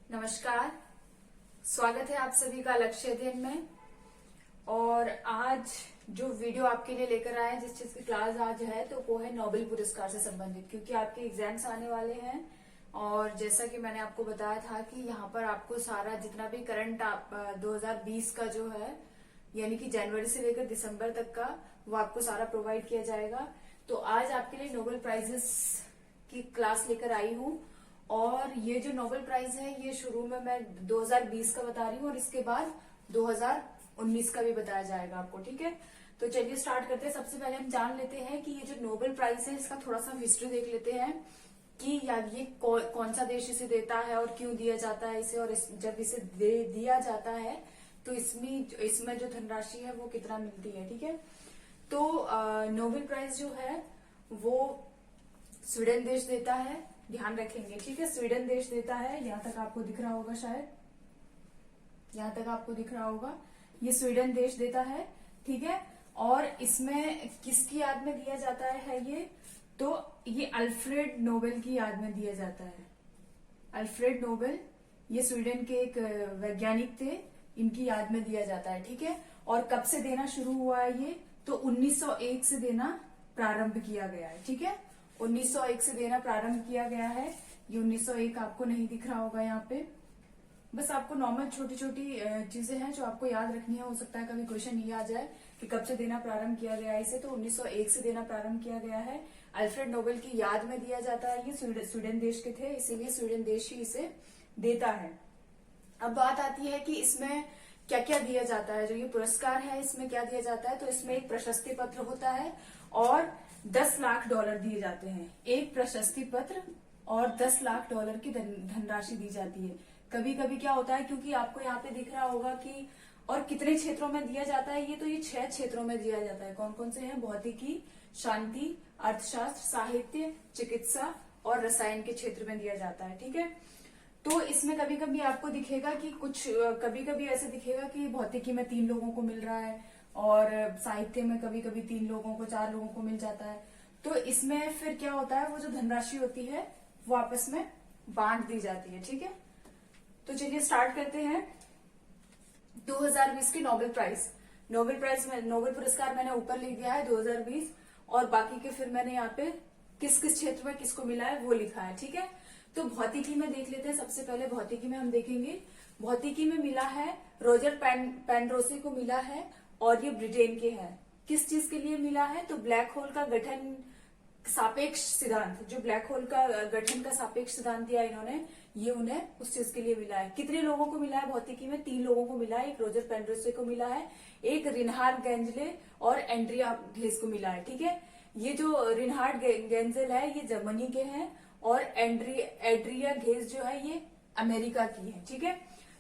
नमस्कार। स्वागत है आप सभी का लक्ष्य अध्ययन में। और आज जो वीडियो आपके लिए लेकर आए हैं, जिस चीज की क्लास आज है, तो वो है नोबेल पुरस्कार से संबंधित, क्योंकि आपके एग्जाम्स आने वाले हैं। और जैसा कि मैंने आपको बताया था कि यहाँ पर आपको सारा जितना भी करंट 2020 का जो है, यानी कि जनवरी से लेकर दिसंबर तक का, वो आपको सारा प्रोवाइड किया जाएगा। तो आज आपके लिए नोबेल प्राइजेस की क्लास लेकर आई हूँ। और ये जो नोबेल प्राइज है, ये शुरू में मैं 2020 का बता रही हूँ और इसके बाद 2019 का भी बताया जाएगा आपको। ठीक है, तो चलिए स्टार्ट करते हैं। सबसे पहले हम जान लेते हैं कि ये जो नोबेल प्राइज है, इसका थोड़ा सा हिस्ट्री देख लेते हैं कि यार ये कौन सा देश इसे देता है और क्यों दिया जाता है इसे, और जब इसे दिया जाता है तो इसमें जो धनराशि है वो कितना मिलती है। ठीक है, तो नोबेल प्राइज जो है वो स्वीडन देश देता है, ध्यान रखेंगे। ठीक है, स्वीडन देश देता है। यहाँ तक आपको दिख रहा होगा, शायद यहाँ तक आपको दिख रहा होगा, ये स्वीडन देश देता है। ठीक है, और इसमें किसकी याद में दिया जाता है तो ये अल्फ्रेड नोबेल की याद में दिया जाता है। अल्फ्रेड नोबेल, ये स्वीडन के एक वैज्ञानिक थे, इनकी याद में दिया जाता है। ठीक है, और कब से देना शुरू हुआ है ये, तो 1901 से देना प्रारंभ किया गया है। ठीक है, 1901 से देना प्रारंभ किया गया है। ये 1901 आपको नहीं दिख रहा होगा यहाँ पे। बस आपको नॉर्मल छोटी छोटी चीजें हैं जो आपको याद रखनी है। हो सकता है कभी क्वेश्चन ये आ जाए कि कब से देना प्रारंभ किया गया है इसे, तो 1901 से देना प्रारंभ किया गया है। अल्फ्रेड नोबेल की याद में दिया जाता है। ये स्वीडन देश के थे, इसीलिए स्वीडन देश ही इसे देता है। अब बात आती है कि इसमें क्या क्या दिया जाता है। जो ये पुरस्कार है, इसमें क्या दिया जाता है, तो इसमें एक प्रशस्ति पत्र होता है और 10 लाख डॉलर दिए जाते हैं। एक प्रशस्ति पत्र और 10 लाख डॉलर की धनराशि दी जाती है। कभी कभी क्या होता है, क्योंकि आपको यहाँ पे दिख रहा होगा कि और कितने क्षेत्रों में दिया जाता है, ये 6 क्षेत्रों में दिया जाता है। कौन कौन से हैं? भौतिकी, शांति, अर्थशास्त्र, साहित्य, चिकित्सा और रसायन के क्षेत्र में दिया जाता है। ठीक है, तो इसमें कभी कभी आपको दिखेगा कि कभी कभी ऐसे दिखेगा कि भौतिकी में 3 लोगों को मिल रहा है और साहित्य में कभी कभी 3 लोगों को, 4 लोगों को मिल जाता है। तो इसमें फिर क्या होता है, वो जो धनराशि होती है वो आपस में बांट दी जाती है। ठीक है, तो चलिए स्टार्ट करते हैं। 2020 की नोबेल प्राइज, नोबेल पुरस्कार मैंने ऊपर लिख दिया है 2020, और बाकी के फिर मैंने यहाँ पे किस किस क्षेत्र में किसको मिला है वो लिखा है। ठीक है, तो भौतिकी में देख लेते हैं। सबसे पहले भौतिकी में हम देखेंगे। भौतिकी में मिला है रोजर पेनरोसी को मिला है, और ये ब्रिटेन के हैं। किस चीज के लिए मिला है, तो ब्लैक होल का गठन सापेक्ष सिद्धांत, जो ब्लैक होल का गठन का सापेक्ष सिद्धांत दिया इन्होंने, ये उन्हें उस चीज के लिए मिला है। कितने लोगों को मिला है भौतिकी में? 3 लोगों को मिला है। एक रोजर पेनरोसी को मिला है, एक रिनहार्ड गेंजले और एंड्रिया घेस को मिला है। ठीक है, ये जो रिनहार्ड गेंजल है ये जर्मनी के हैं, और एंड्रिया घेस जो है ये अमेरिका की है। ठीक है,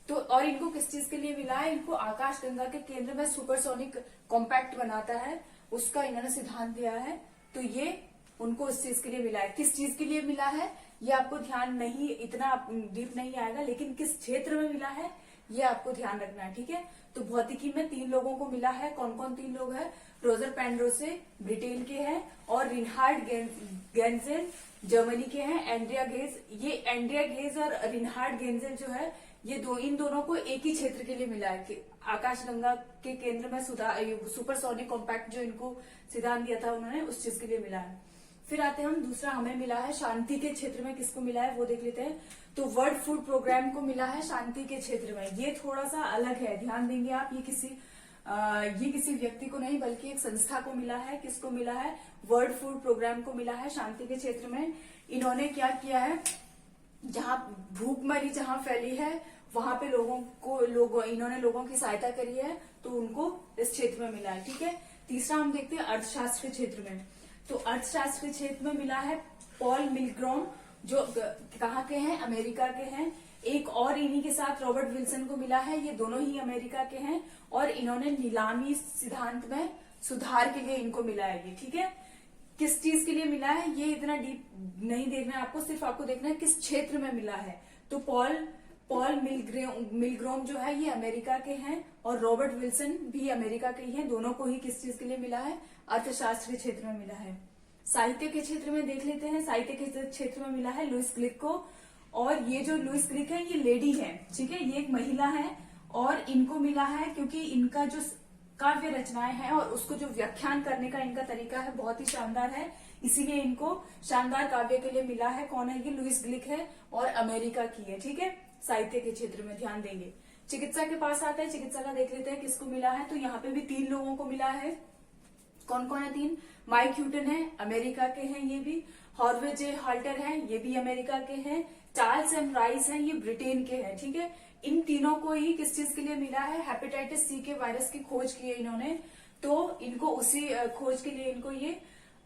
तो और इनको किस चीज के लिए मिला है? इनको आकाशगंगा के केंद्र में सुपरसोनिक कॉम्पैक्ट बनाता है, उसका इन्होंने सिद्धांत दिया है। तो ये उनको उस चीज के लिए मिला है। किस चीज के लिए मिला है ये आपको ध्यान नहीं, इतना डीप नहीं आएगा, लेकिन किस क्षेत्र में मिला है ये आपको ध्यान रखना है। ठीक है, तो भौतिकी में 3 लोगों को मिला है। कौन कौन 3 लोग हैं? रोजर पेनरोसे ब्रिटेन के हैं, और रिनहार्ड गेंजेल जर्मनी के हैं। एंड्रिया घेस, ये एंड्रिया घेस और रिनहार्ड गेंजेल जो है, ये इन दोनों को एक ही क्षेत्र के लिए मिला है कि आकाशगंगा के केंद्र में सुपरसोनिक कॉम्पैक्ट जो इनको सिद्धांत दिया था उन्होंने, उस चीज के लिए मिला है। फिर आते हैं हम, दूसरा हमें मिला है शांति के क्षेत्र में। किसको मिला है वो देख लेते हैं। तो वर्ल्ड फूड प्रोग्राम को मिला है शांति के क्षेत्र में। ये थोड़ा सा अलग है, ध्यान देंगे आप। ये किसी व्यक्ति को नहीं, बल्कि एक संस्था को मिला है। किसको मिला है? वर्ल्ड फूड प्रोग्राम को मिला है शांति के क्षेत्र में। इन्होंने क्या किया है, जहां भूखमरी जहां फैली है वहां पे इन्होंने लोगों की सहायता करी है, तो उनको इस क्षेत्र में मिला है। ठीक है, तीसरा हम देखते हैं अर्थशास्त्र के क्षेत्र में। तो अर्थशास्त्र के क्षेत्र में मिला है पॉल मिलग्रॉम, जो कहाँ के हैं? अमेरिका के हैं। एक और इन्हीं के साथ रॉबर्ट विल्सन को मिला है, ये दोनों ही अमेरिका के हैं, और इन्होंने नीलामी सिद्धांत में सुधार के लिए इनको मिला है ये। ठीक है, किस चीज के लिए मिला है ये इतना डीप नहीं देखना है आपको, सिर्फ आपको देखना है किस क्षेत्र में मिला है। तो पॉल मिलग्रोम जो है ये अमेरिका के हैं, और रॉबर्ट विल्सन भी अमेरिका के ही हैं। दोनों को ही किस चीज के लिए मिला है? अर्थशास्त्र के क्षेत्र में मिला है। साहित्य के क्षेत्र में देख लेते हैं। साहित्य के क्षेत्र में मिला है लुइस ग्लिक को, और ये जो लुईस ग्लिक है ये लेडी है, ठीक है, ये एक महिला है और इनको मिला है क्योंकि इनका जो काव्य रचनाएं हैं और उसको जो व्याख्यान करने का इनका तरीका है बहुत ही शानदार है, इसीलिए इनको शानदार काव्य के लिए मिला है। कौन है ये? लुईस ग्लिक है और अमेरिका की है, ठीक है, साहित्य के क्षेत्र में ध्यान देंगे। चिकित्सा के पास आता है, चिकित्सा का देख लेते हैं किसको मिला है। तो यहाँ पे भी 3 लोगों को मिला है। कौन कौन है 3? माइक ह्यूटन है, अमेरिका के हैं ये भी। हॉर्वे जे हाल्टर है, ये भी अमेरिका के हैं। चार्ल्स एम राइस है, ये ब्रिटेन के हैं, ठीक है। इन तीनों को ही किस चीज के लिए मिला है? हेपेटाइटिस सी के वायरस की खोज की है इन्होंने, तो इनको उसी खोज के लिए इनको ये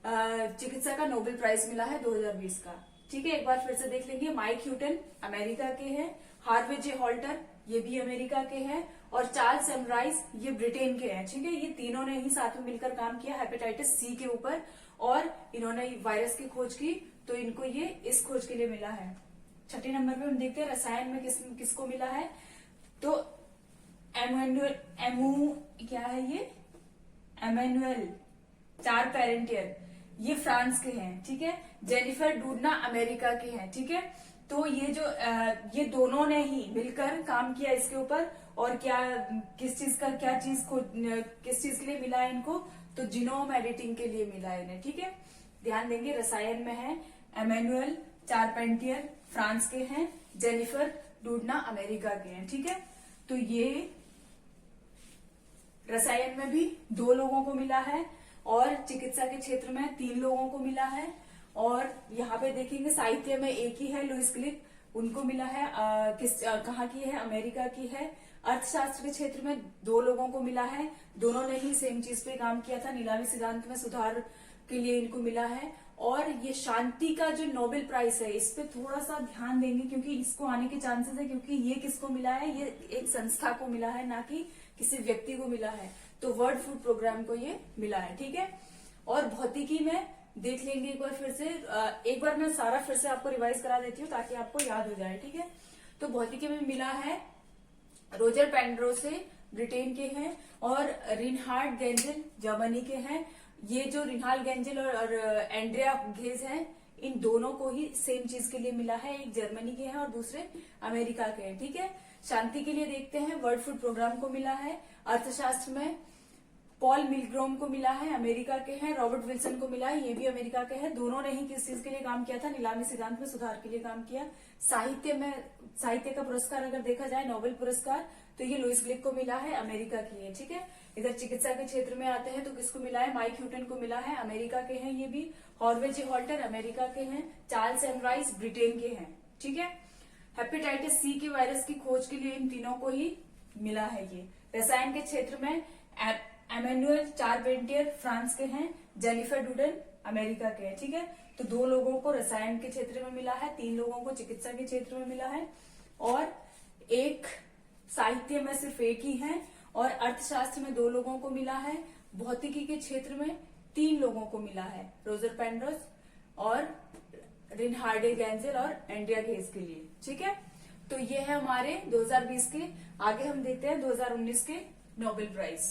चिकित्सा का नोबेल प्राइज मिला है 2020 का, ठीक है। एक बार फिर से देख लेंगे। माइक ह्यूटन अमेरिका के हैं, हार्वे जे हॉल्टर ये भी अमेरिका के हैं और चार्ल्स एम राइस ये ब्रिटेन के हैं, ठीक है। ये तीनों ने ही साथ में मिलकर काम किया हेपेटाइटिस सी के ऊपर और इन्होंने वायरस की खोज की, तो इनको ये इस खोज के लिए मिला है। छठे नंबर पे हम देखते हैं रसायन में किसको मिला है। तो क्या है ये? एमेनुअल चारपेंटियर, ये फ्रांस के हैं, ठीक है। जेनिफर डूडना अमेरिका के हैं, ठीक है। तो ये जो ये दोनों ने ही मिलकर काम किया इसके ऊपर और किस चीज के लिए मिला है इनको? तो जीनोम एडिटिंग के लिए मिला है इन्हें, ठीक है। ध्यान देंगे रसायन में है एमेनुअल चारपेंटियर फ्रांस के हैं, जेनिफर डूडना अमेरिका के हैं, ठीक है। तो ये रसायन में भी 2 लोगों को मिला है और चिकित्सा के क्षेत्र में 3 लोगों को मिला है। और यहाँ पे देखेंगे साहित्य में एक ही है लुईस ग्लिक, उनको मिला है कहाँ की है? अमेरिका की है। अर्थशास्त्र के क्षेत्र में 2 लोगों को मिला है, दोनों ने ही सेम चीज पे काम किया था, नीलामी सिद्धांत में सुधार के लिए इनको मिला है। और ये शांति का जो नोबेल प्राइज है इस पे थोड़ा सा ध्यान देंगे क्योंकि इसको आने के चांसेस है, क्योंकि ये किसको मिला है? ये एक संस्था को मिला है, ना कि किसी व्यक्ति को मिला है। तो वर्ल्ड फूड प्रोग्राम को ये मिला है, ठीक है। और भौतिकी में देख लेंगे एक बार फिर से, एक बार मैं सारा फिर से आपको रिवाइज करा देती हूँ ताकि आपको याद हो जाए, ठीक है। तो भौतिकी में मिला है रोजर पेंड्रोसे ब्रिटेन के हैं और रिनहार्ड गेंजेल जर्मनी के हैं। ये जो रिनहार्ड गेंजेल और एंड्रिया घेज हैं, इन दोनों को ही सेम चीज के लिए मिला है, एक जर्मनी के हैं और दूसरे अमेरिका के हैं, ठीक है। शांति के लिए देखते हैं, वर्ल्ड फूड प्रोग्राम को मिला है। अर्थशास्त्र में पॉल मिलग्रोम को मिला है, अमेरिका के हैं। रॉबर्ट विल्सन को मिला है, ये भी अमेरिका के हैं। दोनों ने ही किस चीज के लिए काम किया था? नीलामी सिद्धांत में सुधार के लिए काम किया। साहित्य का पुरस्कार अगर देखा जाए, नोबेल पुरस्कार, तो ये लुईस ग्लिक को मिला है, अमेरिका की है, ठीक है। इधर चिकित्सा के क्षेत्र में आते हैं तो किसको मिला है? माइक ह्यूटन को मिला है, अमेरिका के हैं ये भी। हॉर्वे जे हॉल्टर अमेरिका के हैं। चार्ल्स एम राइस ब्रिटेन के हैं, ठीक है। हेपेटाइटिस सी के वायरस की खोज के लिए इन तीनों को ही मिला है ये। रसायन के क्षेत्र में एमेनुअल चारपेंटियर फ्रांस के हैं, जेनिफर डूडन अमेरिका के हैं, ठीक है। तो 2 लोगों को रसायन के क्षेत्र में मिला है, 3 लोगों को चिकित्सा के क्षेत्र में मिला है और एक साहित्य में सिर्फ एक ही है और अर्थशास्त्र में 2 लोगों को मिला है। भौतिकी के क्षेत्र में 3 लोगों को मिला है, रोजर पेंड्रोस और रिनहार्डे गेंजेल और एंड्रिया घेज के लिए, ठीक है। तो ये है हमारे 2020 के। आगे हम देखते हैं 2019 के नोबेल प्राइज।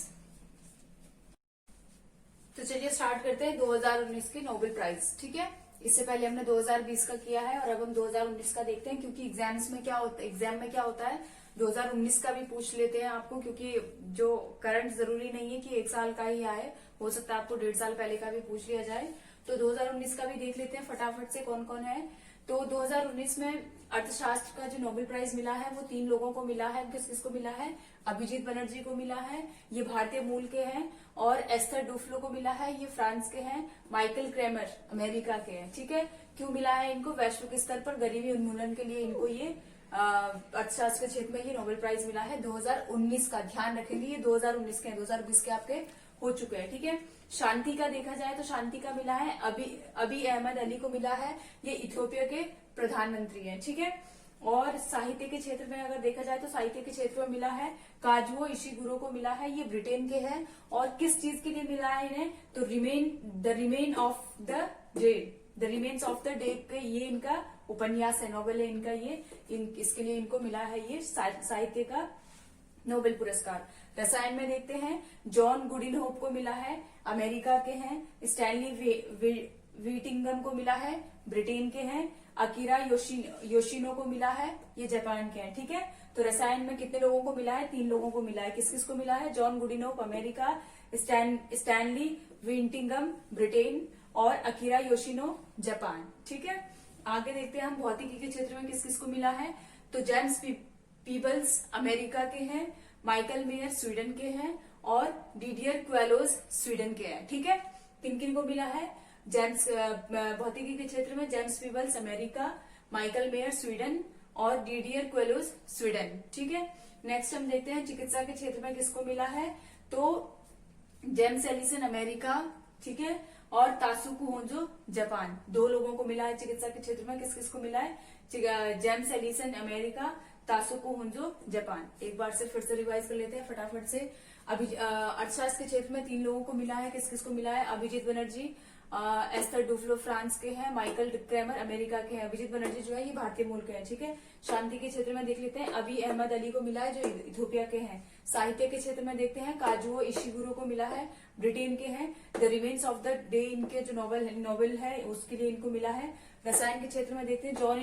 तो चलिए स्टार्ट करते हैं 2019 के नोबेल प्राइज, ठीक है। इससे पहले हमने 2020 का किया है और अब हम 2019 का देखते हैं, क्योंकि एग्जाम में क्या होता है 2019 का भी पूछ लेते हैं आपको, क्योंकि जो करंट जरूरी नहीं है कि 1 साल का ही आए, हो सकता है आपको 1.5 साल पहले का भी पूछ लिया जाए। तो 2019 का भी देख लेते हैं फटाफट से कौन कौन है। तो 2019 में अर्थशास्त्र का जो नोबेल प्राइज मिला है वो 3 लोगों को मिला है। किसको मिला है? अभिजीत बनर्जी को मिला है, ये भारतीय मूल के हैं। और एस्थर डुफ्लो को मिला है, ये फ्रांस के हैं। माइकल क्रेमर अमेरिका के हैं, ठीक है। क्यों मिला है इनको? वैश्विक स्तर पर गरीबी उन्मूलन के लिए इनको ये अर्थशास्त्र के क्षेत्र में ये नोबेल प्राइज मिला है 2019 का। ध्यान रखेंगे ये 2019 के हैं, 2020 के आपके हो चुके हैं, ठीक है। शांति का देखा जाए तो शांति का मिला है अबी अहमद अली को मिला है, ये इथियोपिया के प्रधानमंत्री हैं, ठीक है। और साहित्य के क्षेत्र में अगर देखा जाए तो साहित्य के क्षेत्र में मिला है काजुओ इशिगुरो को मिला है, ये ब्रिटेन के हैं। और किस चीज के लिए मिला है इन्हें? तो the remains of the day के ये इनका उपन्यास है, नॉवेल है इनका ये, इसके लिए इनको मिला है ये साहित्य का नोबेल पुरस्कार। रसायन में देखते हैं जॉन गुडिनहोप को मिला है, अमेरिका के हैं। स्टैनली व्हीटिंगम को मिला है, ब्रिटेन के हैं। अकीरा योशिनो को मिला है, ये जापान के हैं। ठीक है, तो रसायन में कितने लोगों को मिला है? 3 लोगों को मिला है। किस किस को मिला है? जॉन गुडिनोफ अमेरिका, स्टैनली व्हीटिंगम ब्रिटेन और अकीरा योशिनो जापान। ठीक है, आगे देखते हैं हम भौतिकी के क्षेत्र में किस किस को मिला है। तो जेम्स पीबल्स अमेरिका के हैं, माइकल मेयर स्वीडन के हैं और डिडियर क्वेलोज स्वीडन के हैं। ठीक है, किन किन को मिला है? जेम्स भौतिकी के क्षेत्र में James Peebles America, Michael mayor Sweden और डिडियर क्वेलोज स्वीडन। ठीक है, नेक्स्ट हम देखते हैं चिकित्सा के क्षेत्र में किसको मिला है। तो जेम्स एलिसन अमेरिका, ठीक है, और तासुकु होंजो जापान। 2 लोगों को मिला है चिकित्सा के क्षेत्र में। किस किस को मिला है? James Allison America, Tasuku Honjo Japan. एक बार से फिर से रिवाइज कर लेते हैं फटाफट से। अर्थशास्त्र के क्षेत्र में 3 लोगों को मिला है। किस किस को मिला है? Abhijit Banerjee, Esther Duflo France के हैं, माइकल क्रेमर अमेरिका के हैं। अभिजीत बनर्जी जो है ये भारतीय मूल के हैं। ठीक है, शांति के क्षेत्र में देख लेते हैं, अभी अहमद अली को मिला है जो इथियोपिया के हैं। साहित्य के क्षेत्र में देखते हैं, काजुओ इशिगुरो को मिला है, ब्रिटेन के हैं। The remains of the day इनके जो नोवेल है उसके लिए इनको मिला है। रसायन के क्षेत्र में देखते हैं, जॉन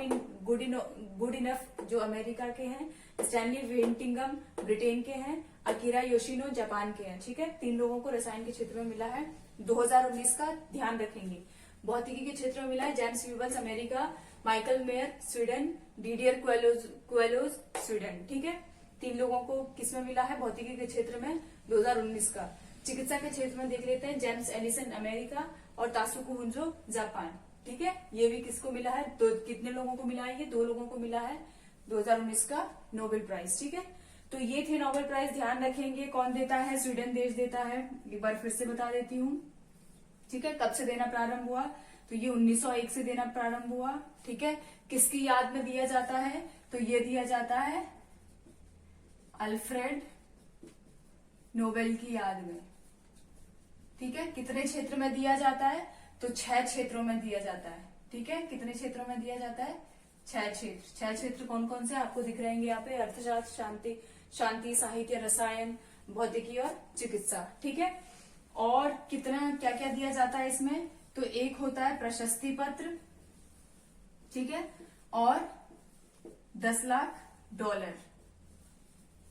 इन गुड इनफ जो अमेरिका के हैं, स्टैनली व्हीटिंगम ब्रिटेन के हैं, अकीरा योशिनो जापान के हैं। ठीक है, 3 लोगों को रसायन के क्षेत्र में मिला है। 2019 का ध्यान रखेंगे। भौतिकी के क्षेत्र में मिला है James Peebles America, Michael mayor Sweden, Didier Queloz Sweden. ठीक है, 3 लोगों को किसमें मिला है? भौतिकी के क्षेत्र में 2019 का। चिकित्सा के क्षेत्र में देख लेते हैं, जेम्स एलिसन अमेरिका और तासुकु होंजो जापान। ठीक है, ये भी किसको मिला है? तो कितने लोगों को मिला है? ये 2 लोगों को मिला है 2019 का नोबेल प्राइज। ठीक है, तो ये थे नोबेल प्राइज। ध्यान रखेंगे कौन देता है? स्वीडन देश देता है। एक बार फिर से बता देती हूँ। ठीक है, कब से देना प्रारंभ हुआ? तो ये 1901 से देना प्रारंभ हुआ। ठीक है, किसकी याद में दिया जाता है? तो ये दिया जाता है अल्फ्रेड नोबेल की याद में। ठीक है, कितने क्षेत्र में दिया जाता है? तो 6 क्षेत्रों में दिया जाता है। ठीक है, कितने क्षेत्रों में दिया जाता है? 6 क्षेत्र। 6 क्षेत्र कौन कौन से आपको दिख रहेंगे यहाँ पे? अर्थशास्त्र, शांति, साहित्य, रसायन, भौतिकी और चिकित्सा। ठीक है, और कितना क्या क्या दिया जाता है इसमें? तो एक होता है प्रशस्ति पत्र, ठीक है, और $10 लाख।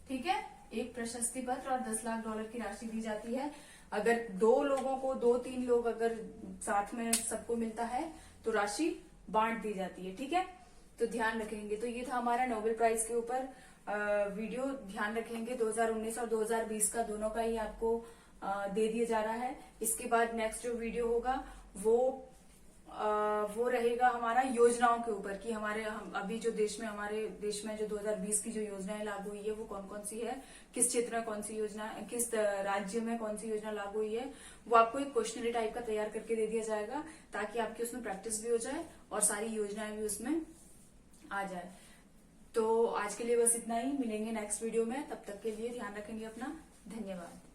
ठीक है, एक प्रशस्ति पत्र और $10 लाख की राशि दी जाती है। अगर 2 लोगों को 2-3 लोग अगर साथ में सबको मिलता है तो राशि बांट दी जाती है। ठीक है, तो ध्यान रखेंगे। तो ये था हमारा नोबेल प्राइज के ऊपर वीडियो। ध्यान रखेंगे 2019 और 2020 का दोनों का ही आपको दे दिया जा रहा है। इसके बाद नेक्स्ट जो वीडियो होगा वो रहेगा हमारा योजनाओं के ऊपर कि अभी जो हमारे देश में जो 2020 की जो योजनाएं लागू हुई है वो कौन कौन सी है, किस क्षेत्र में कौन सी योजना, किस राज्य में कौन सी योजना लागू हुई है, वो आपको एक क्वेश्चनरी टाइप का तैयार करके दे दिया जाएगा ताकि आपकी उसमें प्रैक्टिस भी हो जाए और सारी योजनाएं भी उसमें आ जाए। तो आज के लिए बस इतना ही। मिलेंगे नेक्स्ट वीडियो में, तब तक के लिए ध्यान रखेंगे अपना। धन्यवाद।